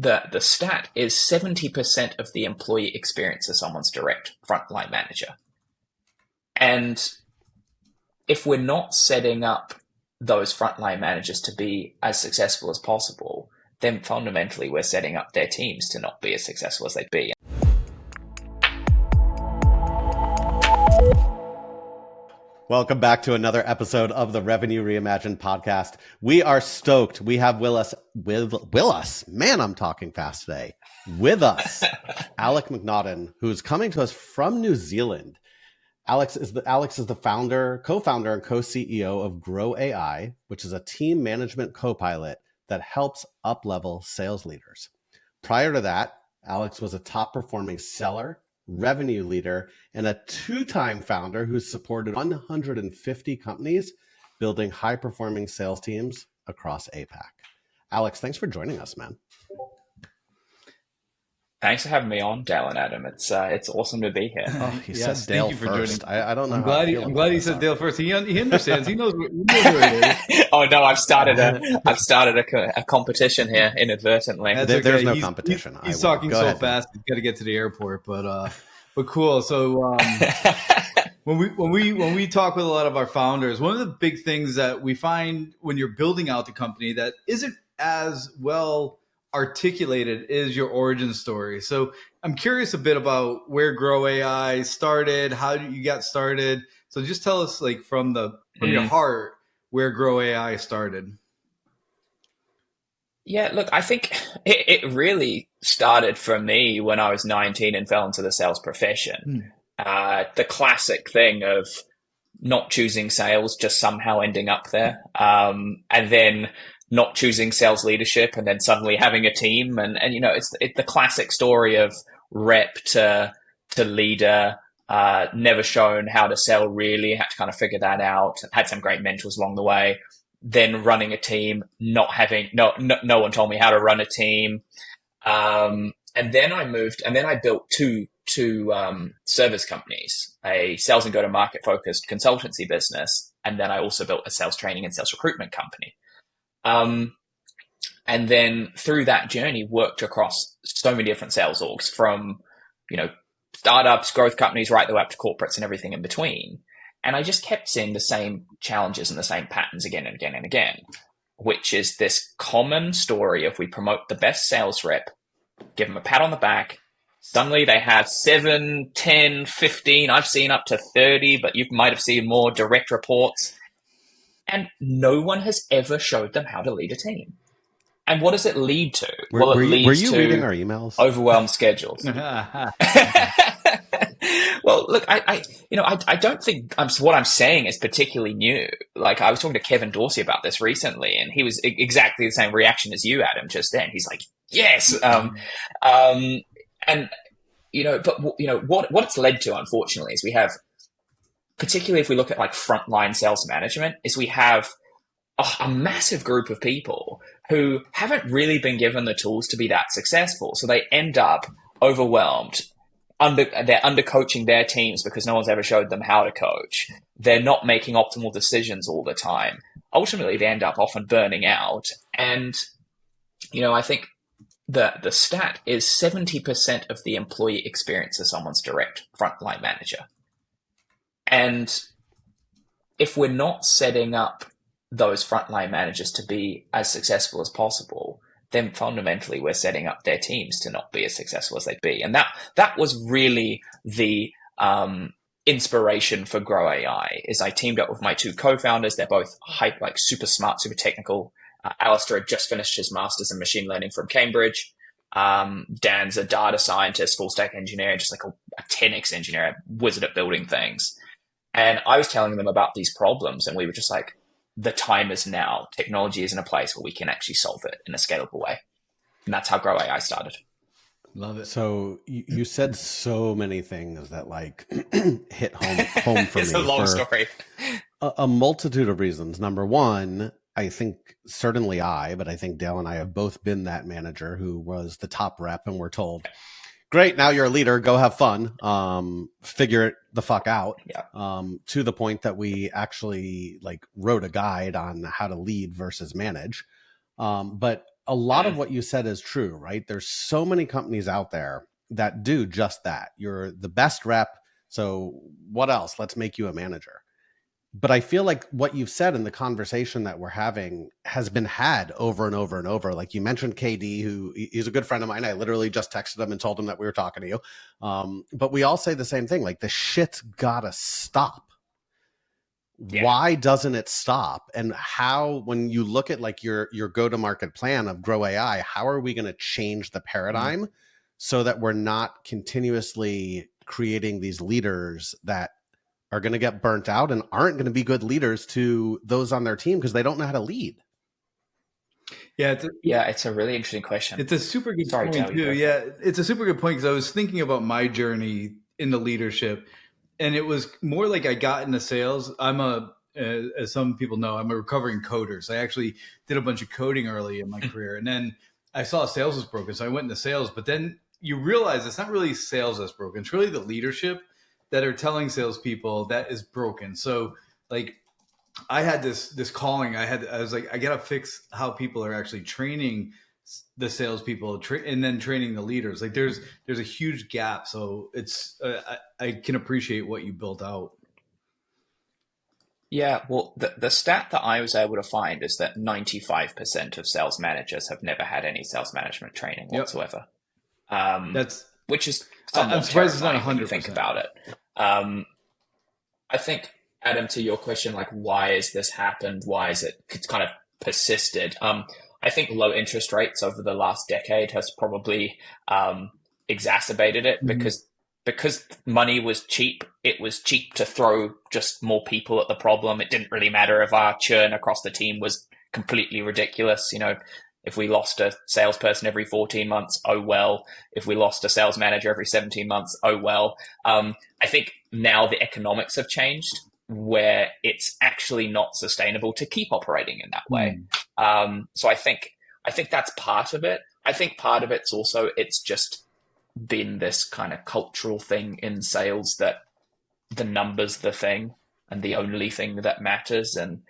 the stat is 70% of the employee experience is someone's direct frontline manager. And if we're not setting up those frontline managers to be as successful as possible, then fundamentally we're setting up their teams to not be as successful as they'd be. Welcome back to another episode of the Revenue Reimagined podcast. We are stoked. We have with us, man, I'm talking fast today, with us, Alex McNaughten, who's coming to us from New Zealand. Alex is the founder, co-founder, and co-CEO of GRW AI, which is a team management co-pilot that helps up-level sales leaders. Prior to that, Alex was a top-performing seller, revenue leader, and a two-time founder who's supported 150 companies building high-performing sales teams across APAC. Alex, thanks for joining us, man. Thanks for having me on, Dale and Adam. It's awesome to be here. Oh, he said Dale first. I don't know. I'm glad he said Dale first. He understands. He knows who it is. Oh no, I've started a competition here inadvertently. There's no competition. He's talking so fast. He's got to get to the airport, but cool. So when we talk with a lot of our founders, one of the big things that we find when you're building out the company that isn't as well articulated is your origin story. So I'm curious a bit about where GRW AI started, how you got started. So just tell us, like, from your heart, where GRW AI started. Yeah, look, I think it really started for me when I was 19 and fell into the sales profession. The classic thing of not choosing sales, just somehow ending up there, and then not choosing sales leadership, and then suddenly having a team. And you know, it's the classic story of rep to leader, never shown how to sell really, had to kind of figure that out, had some great mentors along the way. Then running a team, not having, no one told me how to run a team. And then I built two service companies, a sales and go-to-market focused consultancy business. And then I also built a sales training and sales recruitment company. And then through that journey, worked across so many different sales orgs, from, you know, startups, growth companies, right the way up to corporates and everything in between. And I just kept seeing the same challenges and the same patterns again and again and again, which is this common story of we promote the best sales rep, give them a pat on the back. Suddenly they have 7, 10, 15, I've seen up to 30, but you might have seen more direct reports. And no one has ever showed them how to lead a team. And what does it lead to? Were you reading our emails? Overwhelmed schedules. Well, look, I don't think what I'm saying is particularly new. Like, I was talking to Kevin Dorsey about this recently, and he was exactly the same reaction as you, Adam, just then. He's like, yes. And, you know, but, you know, what it's led to, unfortunately, is we have, particularly if we look at like frontline sales management, is we have a massive group of people who haven't really been given the tools to be that successful. So they end up overwhelmed. They're under-coaching their teams because no one's ever showed them how to coach. They're not making optimal decisions all the time. Ultimately, they end up often burning out. And, you know, I think the stat is 70% of the employee experience is someone's direct frontline manager. And if we're not setting up those frontline managers to be as successful as possible, then fundamentally we're setting up their teams to not be as successful as they'd be. And that was really the inspiration for GRW AI. Is I teamed up with my two co-founders. They're both super smart, super technical. Alistair had just finished his master's in machine learning from Cambridge. Dan's a data scientist, full stack engineer, just like a 10x engineer, a wizard at building things. And I was telling them about these problems, and we were just like, the time is now. Technology is in a place where we can actually solve it in a scalable way. And that's how GRW AI started. Love it. So you said so many things that like hit home for me. It's a long story. A multitude of reasons. Number one, I think certainly but I think Dale and I have both been that manager who was the top rep and we're told, great, now you're a leader, go have fun, figure it the fuck out. Yeah. To the point that we actually like wrote a guide on how to lead versus manage. But a lot of what you said is true, right? There's so many companies out there that do just that. You're the best rep. So what else? Let's make you a manager. But I feel like what you've said in the conversation that we're having has been had over and over and over. Like you mentioned KD, who he's a good friend of mine. I literally just texted him and told him that we were talking to you. But we all say the same thing, like the shit's gotta stop. Yeah. Why doesn't it stop? And how, when you look at like your go-to-market plan of Grow AI, how are we going to change the paradigm so that we're not continuously creating these leaders that are going to get burnt out and aren't going to be good leaders to those on their team because they don't know how to lead? Yeah, it's a really interesting question. It's a super good point too. Yeah, it's a super good point because I was thinking about my journey in the leadership, and it was more like I got into sales. As some people know, I'm a recovering coder. So I actually did a bunch of coding early in my career, and then I saw sales was broken, so I went into sales. But then you realize it's not really sales that's broken; it's really the leadership that are telling salespeople that is broken. So like I had this calling. I was like, I got to fix how people are actually training the salespeople and then training the leaders. Like there's a huge gap. So it's, I can appreciate what you built out. Yeah, well, the stat that I was able to find is that 95% of sales managers have never had any sales management training whatsoever. Which is somewhat I'm surprised it's not 100%. When you think about it. I think, Adam, to your question, like, why has this happened? Why is it's kind of persisted? I think low interest rates over the last decade has probably exacerbated it because money was cheap. It was cheap to throw just more people at the problem. It didn't really matter if our churn across the team was completely ridiculous. You know, if we lost a salesperson every 14 months, oh well. If we lost a sales manager every 17 months, oh well. I think now the economics have changed, where it's actually not sustainable to keep operating in that way. So I think that's part of it. I think part of it's also, it's just been this kind of cultural thing in sales that the number's the thing and the only thing that matters. And,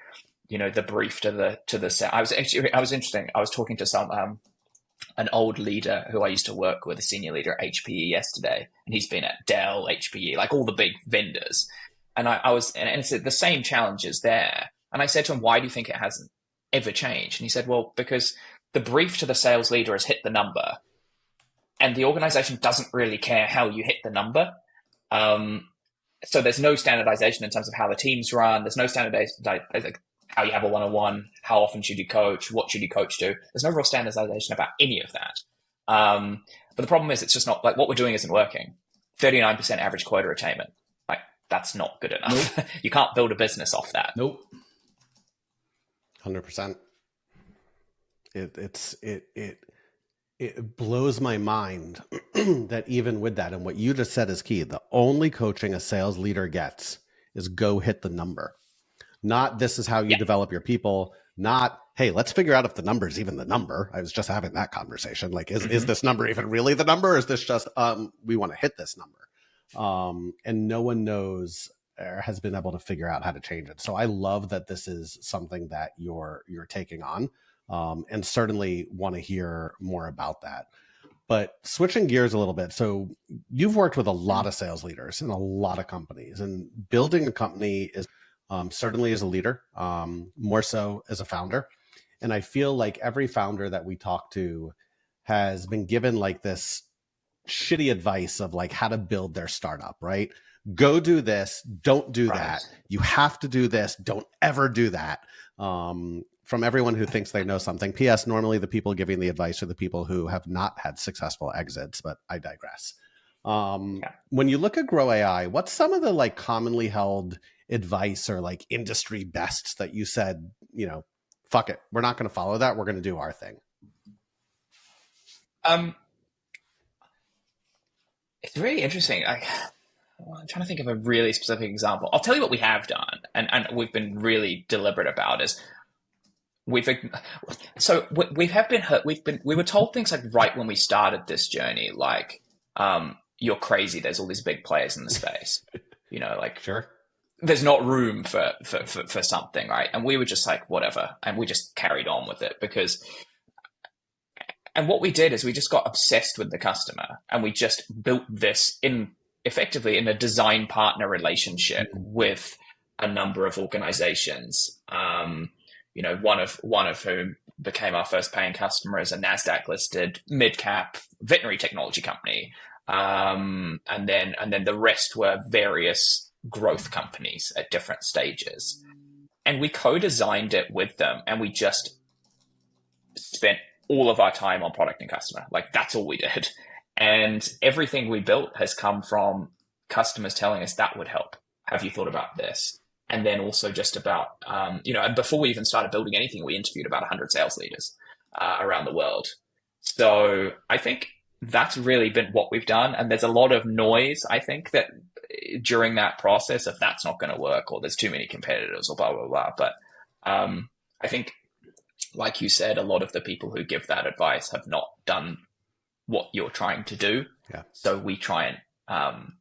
you know, the brief to the I was interesting. I was talking to an old leader who I used to work with, a senior leader at HPE yesterday, and he's been at Dell, HPE, like all the big vendors. And and it's the same challenges there. And I said to him, why do you think it hasn't ever changed? And he said, well, because the brief to the sales leader is hit the number, and the organization doesn't really care how you hit the number. So there's no standardization in terms of how the teams run. There's no standardization, like how you have a one-on-one, how often should you coach, what should you coach to. There's no real standardization about any of that. But the problem is, it's just not, like, what we're doing isn't working. 39% average quota attainment. That's not good enough. Nope. You can't build a business off that. Nope. 100%. It blows my mind that even with that, and what you just said is key, the only coaching a sales leader gets is go hit the number. Not this is how you develop your people. Not, hey, let's figure out if the number is even the number. I was just having that conversation. Like, is this number even really the number? Or is this just, we want to hit this number? And no one knows or has been able to figure out how to change it. So I love that this is something that you're taking on, and certainly want to hear more about that. But switching gears a little bit. So you've worked with a lot of sales leaders in a lot of companies, and building a company is certainly as a leader, more so as a founder. And I feel like every founder that we talk to has been given like this shitty advice of like how to build their startup, right? Go do this, don't do that. You have to do this, don't ever do that. From everyone who thinks they know something. P.S. Normally the people giving the advice are the people who have not had successful exits, but I digress. When you look at Grow AI, what's some of the like commonly held advice or like industry bests that you said, you know, fuck it, we're not going to follow that, we're going to do our thing? It's really interesting. I'm trying to think of a really specific example. I'll tell you what we have done, and we've been really deliberate about is we have been hurt. We were told things like right when we started this journey, like, you're crazy. There's all these big players in the space, you know, like, sure, there's not room for something, right? And we were just like, whatever, and we just carried on with it because And what we did is we just got obsessed with the customer, and we just built this effectively in a design partner relationship with a number of organizations. One of whom became our first paying customer as a NASDAQ listed mid-cap veterinary technology company. And then the rest were various growth companies at different stages. And we co-designed it with them, and we just spent all of our time on product and customer. Like, that's all we did. And everything we built has come from customers telling us that would help. Have you thought about this? And then also just about, and before we even started building anything, we interviewed about 100 sales leaders around the world. So I think that's really been what we've done. And there's a lot of noise, I think, that during that process of that's not going to work, or there's too many competitors, or blah, blah, blah. But I think, like you said, a lot of the people who give that advice have not done what you're trying to do. Yeah. So we try and,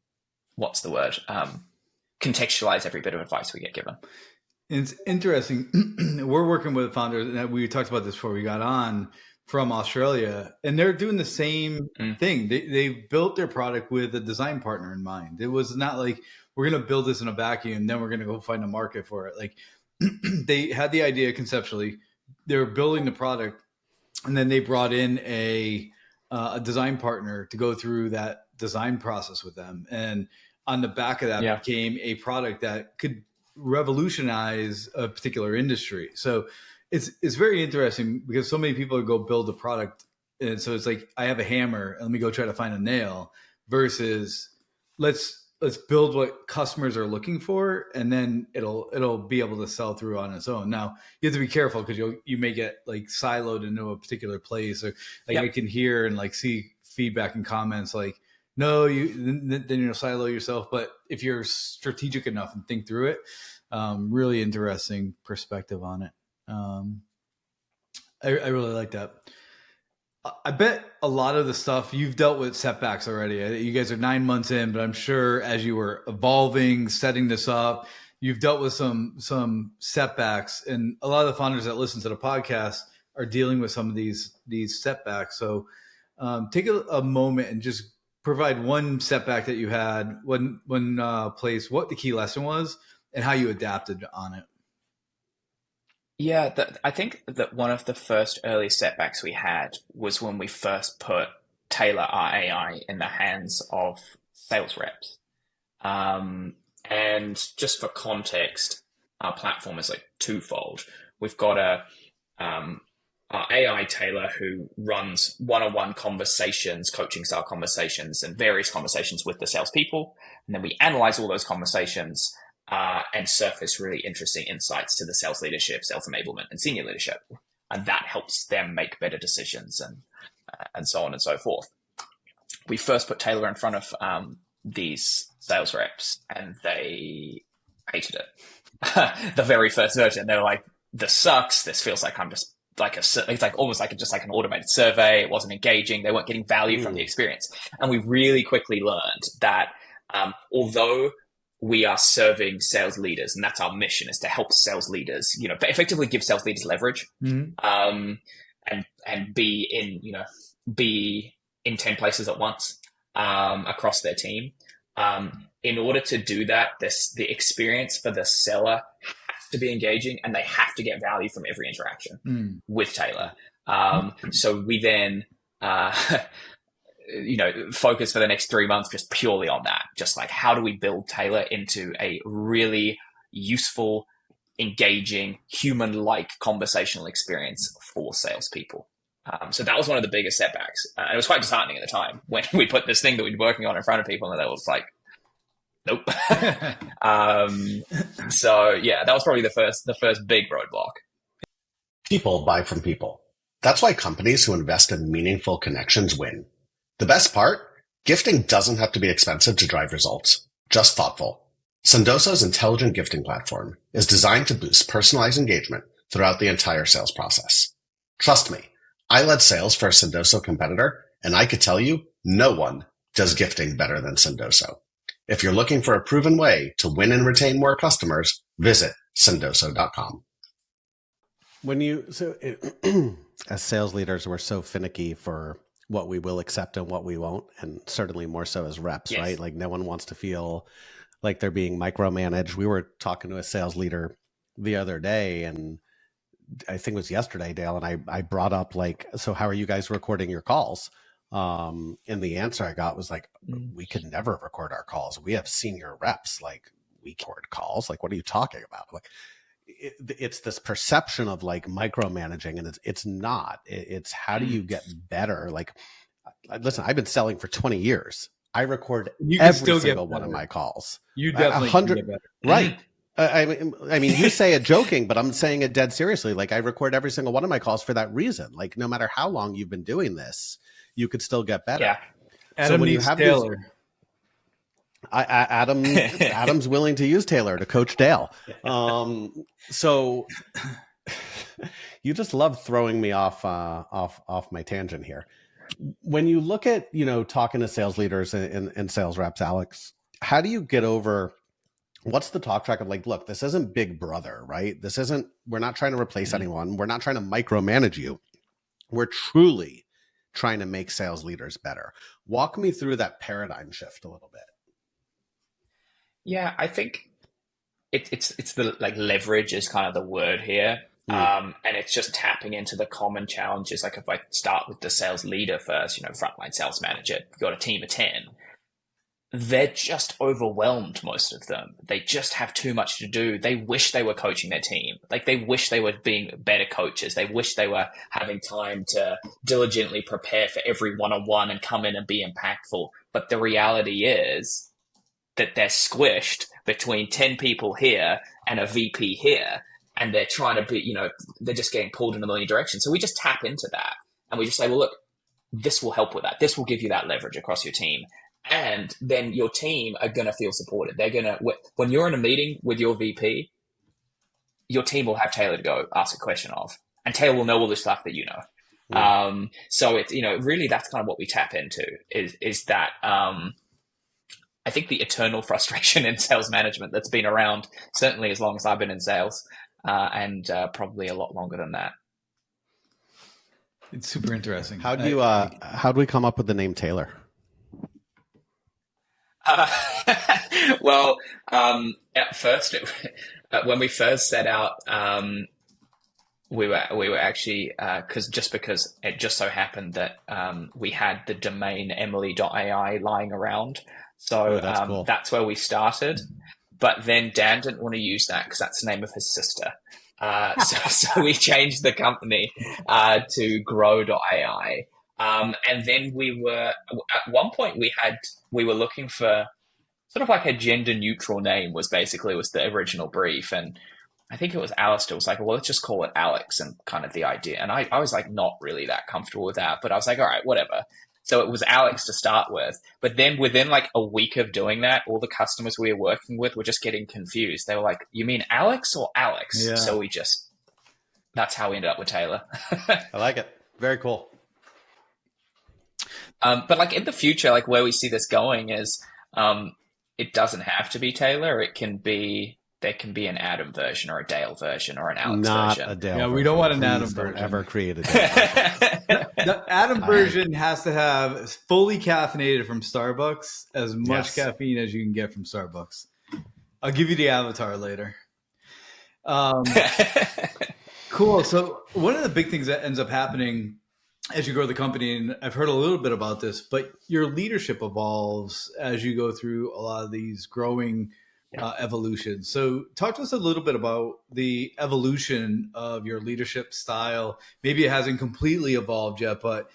contextualize every bit of advice we get given. It's interesting. We're working with founders, and we talked about this before we got on, from Australia, and they're doing the same thing. They built their product with a design partner in mind. It was not like, we're going to build this in a vacuum, then we're going to go find a market for it. Like, they had the idea conceptually, they were building the product, and then they brought in a design partner to go through that design process with them. And on the back of that became a product that could revolutionize a particular industry. So it's very interesting, because so many people go build a product. And so it's like, I have a hammer, and let me go try to find a nail, versus let's build what customers are looking for, and then it'll be able to sell through on its own. Now you have to be careful, because you may get like siloed into a particular place, or like I can hear and like see feedback and comments like, no, then you'll silo yourself. But if you're strategic enough and think through it, really interesting perspective on it. I really like that. I bet a lot of the stuff you've dealt with setbacks already. You guys are 9 months in, but I'm sure as you were evolving, setting this up, you've dealt with some setbacks, and a lot of the founders that listen to the podcast are dealing with some of these setbacks. So take a moment and just provide one setback that you had, one place, what the key lesson was, and how you adapted on it. Yeah, I think that one of the first early setbacks we had was when we first put Taylor, our AI, in the hands of sales reps. And just for context, our platform is like twofold. We've got our AI Taylor, who runs one-on-one conversations, coaching style conversations, and various conversations with the salespeople. And then we analyze all those conversations and surface really interesting insights to the sales leadership, sales enablement, and senior leadership. And that helps them make better decisions and so on and so forth. We first put Taylor in front of these sales reps, and they hated it. The very first version, they were like, this sucks. This feels like I'm just like it's like almost like just like an automated survey. It wasn't engaging. They weren't getting value from the experience. And we really quickly learned that although we are serving sales leaders, and that's our mission, is to help sales leaders, effectively give sales leaders leverage, and be in 10 places at once across their team. In order to do that, the experience for the seller has to be engaging, and they have to get value from every interaction with Taylor. So we then focus for the next 3 months just purely on that. Just like, how do we build Taylor into a really useful, engaging, human-like conversational experience for salespeople? So that was one of the biggest setbacks. It was quite disheartening at the time when we put this thing that we'd been working on in front of people, and they was like, nope. So yeah, that was probably the first big roadblock. People buy from people. That's why companies who invest in meaningful connections win. The best part? Gifting doesn't have to be expensive to drive results, just thoughtful. Sendoso's intelligent gifting platform is designed to boost personalized engagement throughout the entire sales process. Trust me, I led sales for a Sendoso competitor, and I could tell you, no one does gifting better than Sendoso. If you're looking for a proven way to win and retain more customers, visit Sendoso.com. As sales leaders, we're so finicky for what we will accept and what we won't, and certainly more so as reps, Yes. right? Like no one wants to feel like they're being micromanaged. We were talking to a sales leader the other day, and I think it was yesterday, Dale, and I brought up like, so how are you guys recording your calls? And the answer I got was like, we could never record our calls. We have senior reps, like we record calls. Like, what are you talking about? Like, it's this perception of like micromanaging, and it's not. It's how do you get better? Like, listen, I've been selling for 20 years. I record every single one of my calls. You definitely can get better. Right. I mean, you say it joking, but I'm saying it dead seriously. Like I record every single one of my calls for that reason. Like no matter how long you've been doing this, you could still get better. Yeah. Adam needs Taylor. Adam's willing to use Taylor to coach Dale. So you just love throwing me off my tangent here. When you look at, talking to sales leaders and sales reps, Alex, how do you get over what's the talk track of like, look, this isn't Big Brother, right? We're not trying to replace anyone. We're not trying to micromanage you. We're truly trying to make sales leaders better. Walk me through that paradigm shift a little bit. Yeah, I think it's the like leverage is kind of the word here. And it's just tapping into the common challenges. Like if I start with the sales leader first, frontline sales manager, you've got a team of 10. They're just overwhelmed, most of them. They just have too much to do. They wish they were coaching their team. Like they wish they were being better coaches. They wish they were having time to diligently prepare for every one-on-one and come in and be impactful. But the reality is that they're squished between 10 people here and a VP here. And they're trying to be, they're just getting pulled in a million directions. So we just tap into that and we just say, well, look, this will help with that. This will give you that leverage across your team. And then your team are going to feel supported. They're going to, when you're in a meeting with your VP, your team will have Taylor to go ask a question of, and Taylor will know all the stuff that you know. Yeah. So it's, really that's kind of what we tap into is that, I think the eternal frustration in sales management that's been around certainly as long as I've been in sales, and probably a lot longer than that. It's super interesting. How do we come up with the name Taylor? Well, at first, when we first set out, we were actually because it just so happened that we had the domain Emily.ai lying around, so cool. That's where we started. But then Dan didn't want to use that because that's the name of his sister. So we changed the company to Grow.ai. And then at one point we were looking for sort of like a gender neutral name was the original brief. And I think it was Alistair was like, well, let's just call it Alex, and kind of the idea. And I was like, not really that comfortable with that, but I was like, all right, whatever. So it was Alex to start with. But then within like a week of doing that, all the customers we were working with were just getting confused. They were like, you mean Alex or Alex? Yeah. So that's how we ended up with Taylor. I like it. Very cool. But like in the future, like where we see this going is it doesn't have to be Taylor. There can be an Adam version or a Dale version or an Alex version. Not a Dale. Yeah, version. We don't want an Please Adam don't version. ever create a Dale version. The Adam version has to have fully caffeinated from Starbucks, as much caffeine as you can get from Starbucks. I'll give you the avatar later. Cool. So one of the big things that ends up happening as you grow the company, and I've heard a little bit about this, but your leadership evolves as you go through a lot of these growing evolutions. So talk to us a little bit about the evolution of your leadership style. Maybe it hasn't completely evolved yet, but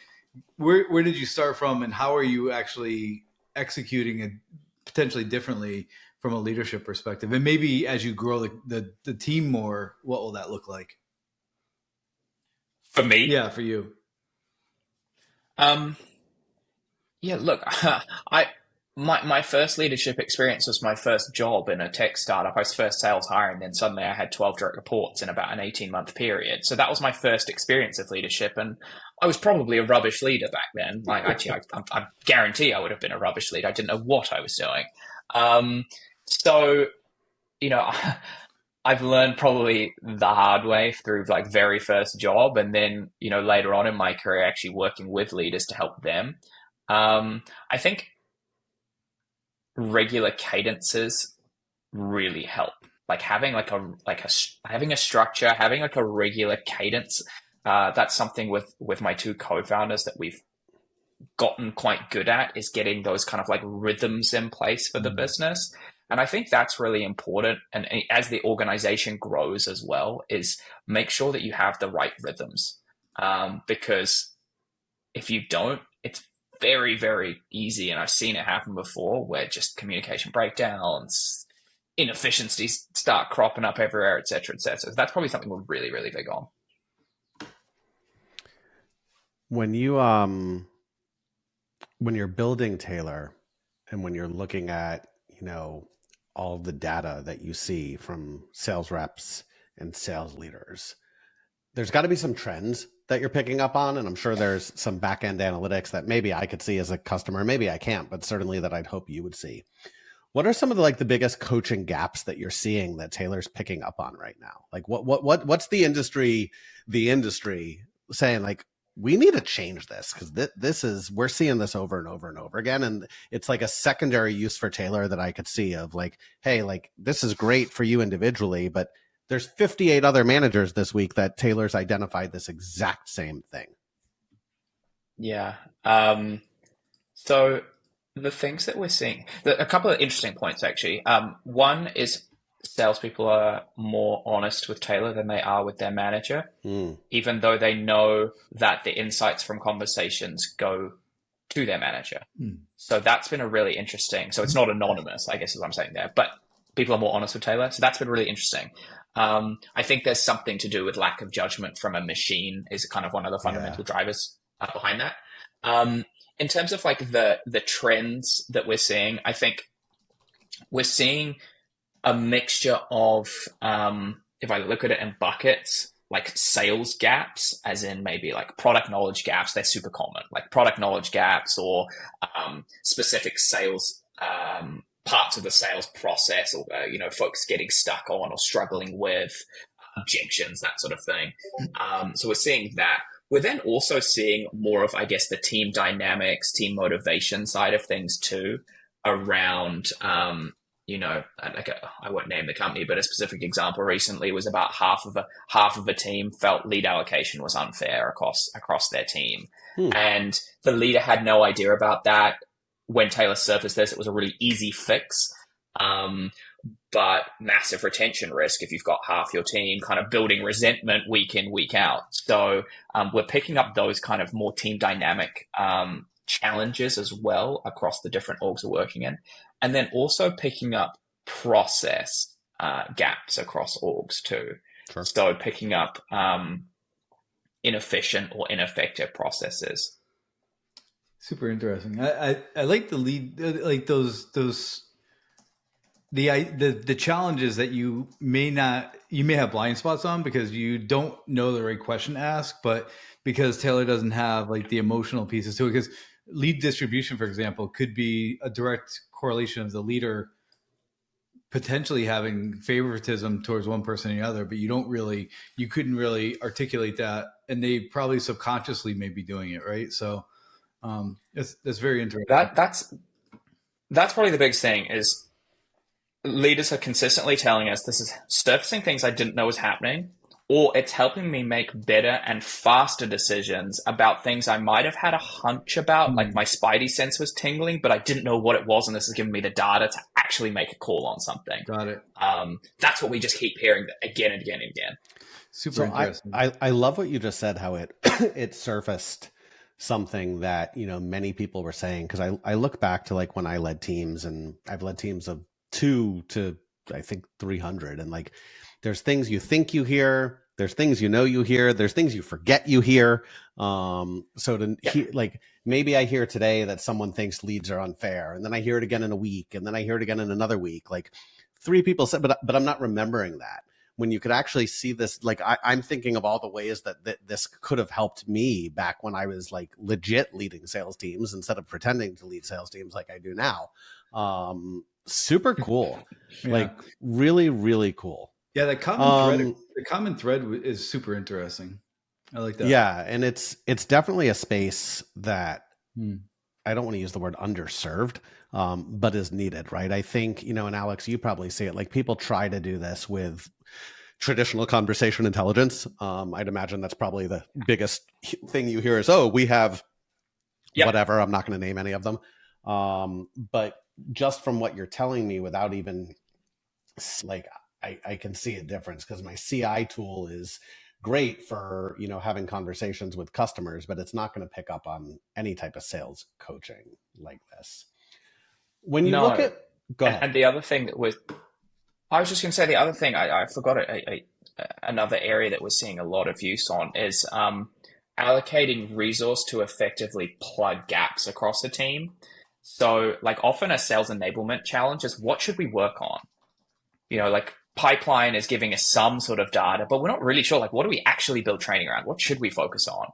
where did you start from, and how are you actually executing it potentially differently from a leadership perspective? And maybe as you grow the team more, what will that look like? For me? Yeah, for you. Yeah, look, my first leadership experience was my first job in a tech startup. I was first sales hire, and then suddenly I had 12 direct reports in about an 18-month period. So that was my first experience of leadership, and I was probably a rubbish leader back then. Like, actually, I guarantee I would have been a rubbish leader. I didn't know what I was doing. So, I've learned probably the hard way through like very first job, and then later on in my career, actually working with leaders to help them. I think regular cadences really help. Like having having a structure, having like a regular cadence. That's something with my two co-founders that we've gotten quite good at, is getting those kind of like rhythms in place for the business. And I think that's really important. And as the organization grows as well, is make sure that you have the right rhythms. Because if you don't, it's very, very easy. And I've seen it happen before where just communication breakdowns, inefficiencies start cropping up everywhere, et cetera, et cetera. So that's probably something we're really, really big on. When you're building Taylor, and when you're looking at, all the data that you see from sales reps and sales leaders, there's got to be some trends that you're picking up on. And I'm sure there's some back-end analytics that maybe I could see as a customer, maybe I can't, but certainly that I'd hope you would see. What are some of the biggest coaching gaps that you're seeing that Taylor's picking up on right now? Like what's the industry saying, like, we need to change this, because we're seeing this over and over and over again. And it's like a secondary use for Taylor that I could see of like, hey, like this is great for you individually, but there's 58 other managers this week that Taylor's identified this exact same thing. Yeah. So the things that we're seeing, a couple of interesting points actually. One is salespeople are more honest with Taylor than they are with their manager, even though they know that the insights from conversations go to their manager. So that's been a really interesting. So it's not anonymous, I guess is what I'm saying there, but people are more honest with Taylor. So that's been really interesting. I think there's something to do with lack of judgment from a machine is kind of one of the fundamental drivers behind that. In terms of like the trends that we're seeing, I think we're seeing a mixture of, if I look at it in buckets, like sales gaps, as in maybe like product knowledge gaps. They're super common, like product knowledge gaps or specific sales parts of the sales process, or folks getting stuck on or struggling with objections, that sort of thing. So we're seeing that. We're then also seeing more of, I guess, the team dynamics, team motivation side of things too, around, I won't name the company, but a specific example recently was about half of a team felt lead allocation was unfair across their team. And the leader had no idea about that. When Taylor surfaced this, it was a really easy fix. But massive retention risk if you've got half your team kind of building resentment week in, week out. So we're picking up those kind of more team dynamic challenges as well across the different orgs we're working in. And then also picking up process gaps across orgs too. Sure. So picking up inefficient or ineffective processes. Super interesting. I like the lead, like those the challenges that you may have blind spots on because you don't know the right question to ask, but because Taylor doesn't have like the emotional pieces to it, because lead distribution, for example, could be a direct correlation of the leader potentially having favoritism towards one person or the other, but you couldn't really articulate that, and they probably subconsciously may be doing it, right? So that's very interesting. That's probably the biggest thing is leaders are consistently telling us this is surfacing things I didn't know was happening, or it's helping me make better and faster decisions about things I might have had a hunch about, like my spidey sense was tingling, but I didn't know what it was, and this is giving me the data to actually make a call on something. Got it. That's what we just keep hearing again and again and again. Super interesting. I love what you just said, how it surfaced something that, many people were saying, because I look back to like when I led teams, and I've led teams of 2 to I think 300, and like there's things you think you hear, there's things you hear, there's things you forget you hear. Like maybe I hear today that someone thinks leads are unfair, and then I hear it again in a week, and then I hear it again in another week. Like 3 people said, but I'm not remembering that. When you could actually see this, like I'm thinking of all the ways that this could have helped me back when I was like legit leading sales teams instead of pretending to lead sales teams like I do now. Super cool. Yeah. Like really, really cool. Yeah, the common thread is super interesting. I like that. Yeah, and it's definitely a space that I don't want to use the word underserved, but is needed, right? I think, and Alex, you probably see it, like people try to do this with traditional conversation intelligence. I'd imagine that's probably the biggest thing you hear is, oh, we have whatever. I'm not going to name any of them. But just from what you're telling me, without even like, I can see a difference, because my CI tool is great for, having conversations with customers, but it's not going to pick up on any type of sales coaching like this. When you look at, go ahead. And the other thing that I was just going to say, the other thing I forgot another area that we're seeing a lot of use on is allocating resource to effectively plug gaps across the team. So like often a sales enablement challenge is, what should we work on? Like pipeline is giving us some sort of data, but we're not really sure, like, what do we actually build training around? What should we focus on?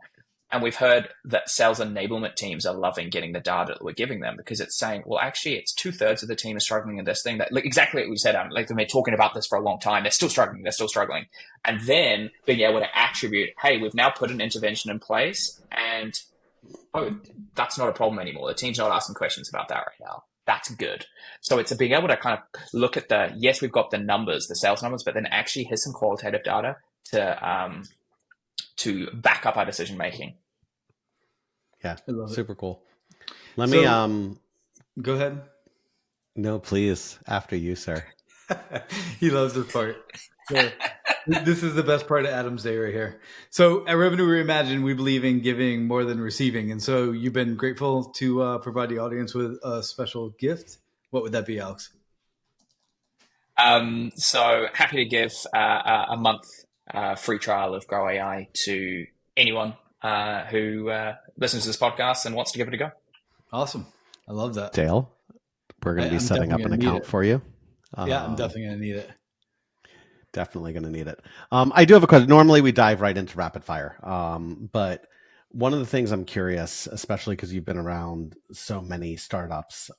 And we've heard that sales enablement teams are loving getting the data that we're giving them, because it's saying, well, actually, it's 2/3 of the team is struggling in this thing. That, like, exactly what we said, like they've been talking about this for a long time. They're still struggling. And then being able to attribute, hey, we've now put an intervention in place, and that's not a problem anymore. The team's not asking questions about that right now. That's good. So it's being able to kind of look at yes, we've got the numbers, the sales numbers, but then actually here's some qualitative data to back up our decision making. Yeah, super cool. Let me go ahead. No, please. After you, sir. He loves this part. So, this is the best part of Adam's day right here. So at Revenue Reimagined, we believe in giving more than receiving. And so you've been grateful to provide the audience with a special gift. What would that be, Alex? So happy to give a month free trial of GRW AI to anyone who listens to this podcast and wants to give it a go. Awesome. I love that. Dale, we're going to be setting up an account for you. Yeah, I'm definitely going to need it. Definitely going to need it. I do have a question. Normally we dive right into rapid fire. But one of the things I'm curious, especially because you've been around so many startups,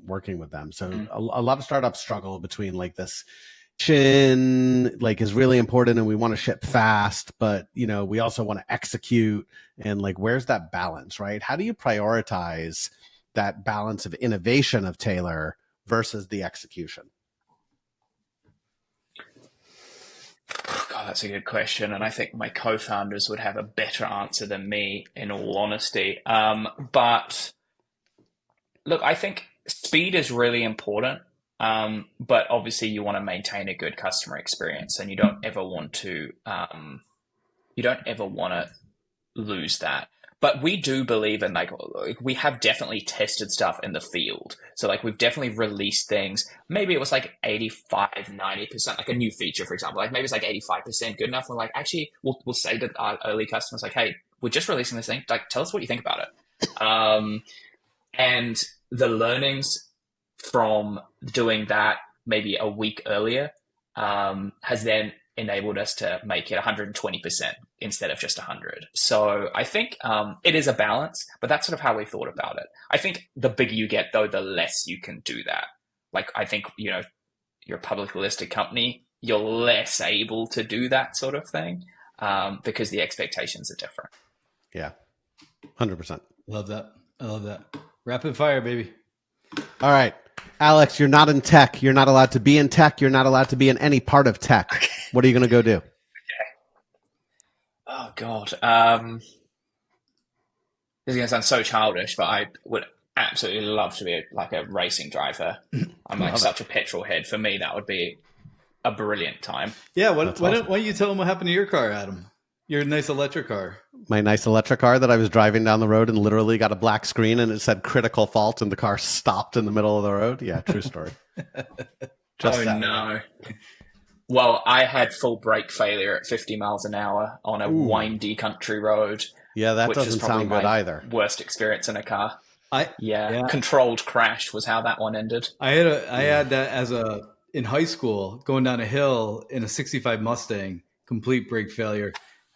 working with them. So a lot of startups struggle between like this like is really important and we want to ship fast, but we also want to execute, and like, where's that balance, right? How do you prioritize that balance of innovation of Taylor versus the execution? God, that's a good question. And I think my co-founders would have a better answer than me, in all honesty. But look, I think speed is really important. But obviously you want to maintain a good customer experience, and you don't ever want to lose that. But we do believe in, like, we have definitely tested stuff in the field. So like we've definitely released things. Maybe it was like 85, 90%, like a new feature, for example, like maybe it's like 85% good enough. We're like, actually, we'll say to our early customers, like, hey, we're just releasing this thing. Like, tell us what you think about it. And the learnings from doing that maybe a week earlier has then enabled us to make it 120% instead of just 100. So I think it is a balance, but that's sort of how we thought about it. I think the bigger you get, though, the less you can do that. Like, I think, you're a publicly listed company, you're less able to do that sort of thing because the expectations are different. Yeah, 100%. Love that. I love that. Rapid fire, baby. All right. Alex, you're not in tech. You're not allowed to be in tech. You're not allowed to be in any part of tech. Okay. What are you going to go do? Okay. Oh, God. This is going to sound so childish, but I would absolutely love to be like a racing driver. I'm like such a petrol head. For me, that would be a brilliant time. Yeah. Why don't you tell them what happened to your car, Adam? Your nice electric car. My nice electric car that I was driving down the road and literally got a black screen and it said critical fault and the car stopped in the middle of the road. Yeah, true story. No. Well, I had full brake failure at 50 miles an hour on a windy country road. Yeah, that doesn't sound good either. Worst experience in a car. Controlled crash was how that one ended. I had that in high school, going down a hill in a 65 Mustang, complete brake failure,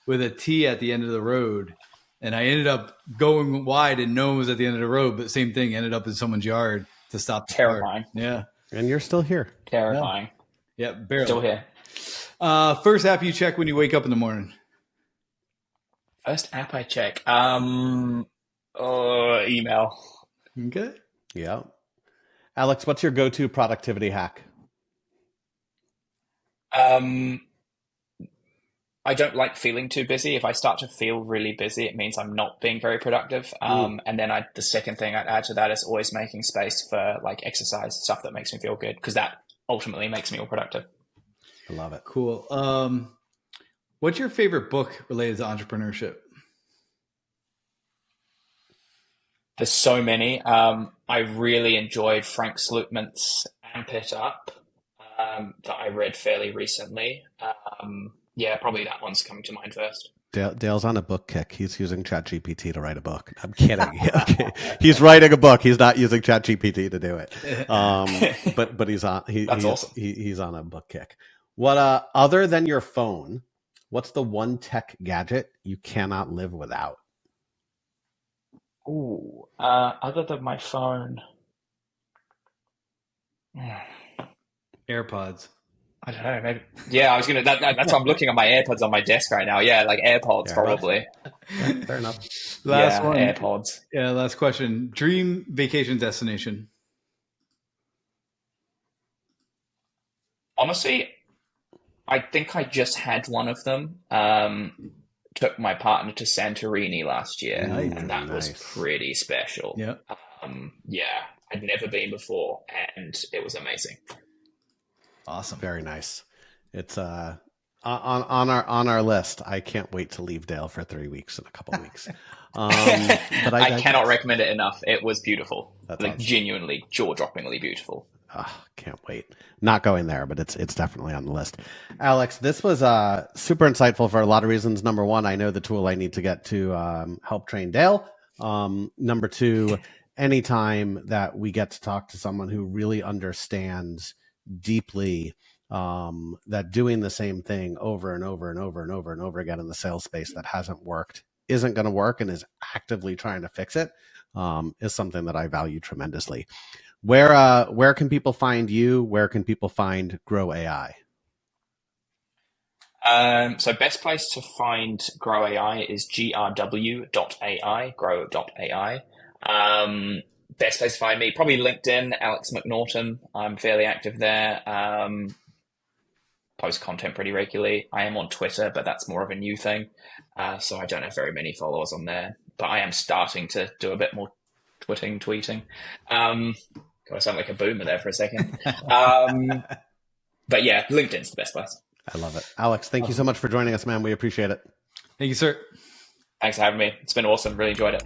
with a T at the end of the road. And I ended up going wide and no one was at the end of the road, but same thing, ended up in someone's yard to stop the Terrifying. car. Yeah. And you're still here. Terrifying. Yeah, barely. Still here. First app you check when you wake up in the morning. First app I check. Email. Okay. Yeah. Alex, what's your go-to productivity hack? I don't like feeling too busy. If I start to feel really busy, it means I'm not being very productive. And then the second thing I'd add to that is always making space for like exercise, stuff that makes me feel good, because that ultimately makes me more productive. I love it. Cool. What's your favorite book related to entrepreneurship? There's so many. I really enjoyed Frank Slootman's Amp It Up that I read fairly recently. Yeah, probably that one's coming to mind first. Dale's on a book kick. He's using ChatGPT to write a book. I'm kidding. Okay. He's writing a book. He's not using ChatGPT to do it. But he's on. That's awesome. He's on a book kick. What other than your phone? What's the one tech gadget you cannot live without? Ooh, other than my phone, AirPods. I don't know. Maybe. Yeah, I was gonna. That's why I'm looking at my AirPods on my desk right now. Yeah, like AirPods, probably. Yeah, fair enough. Last one. AirPods. Yeah, last question. Dream vacation destination. Honestly, I think I just had one of them. Took my partner to Santorini last year, and that was pretty special. Yeah. Yeah, I'd never been before, and it was amazing. Awesome. Very nice. It's on our list. I can't wait to leave Dale for 3 weeks in a couple of weeks. But I cannot recommend it enough. It was beautiful. That's like awesome. Genuinely jaw-droppingly beautiful. Can't wait. Not going there, but it's definitely on the list. Alex, this was super insightful for a lot of reasons. Number one, I know the tool I need to get to help train Dale. Number two, anytime that we get to talk to someone who really understands deeply that doing the same thing over and over and over and over and over again in the sales space that hasn't worked isn't going to work and is actively trying to fix it is something that I value tremendously. Where can people find you? Where can people find Grow AI? So best place to find Grow AI is grw.ai, grow.ai. Best place to find me, probably LinkedIn, Alex McNaughten. I'm fairly active there. Post content pretty regularly. I am on Twitter, but that's more of a new thing. So I don't have very many followers on there, but I am starting to do a bit more tweeting. I sound like a boomer there for a second. But yeah, LinkedIn's the best place. I love it. Alex, thank you so much for joining us, man. We appreciate it. Thank you, sir. Thanks for having me. It's been awesome. Really enjoyed it.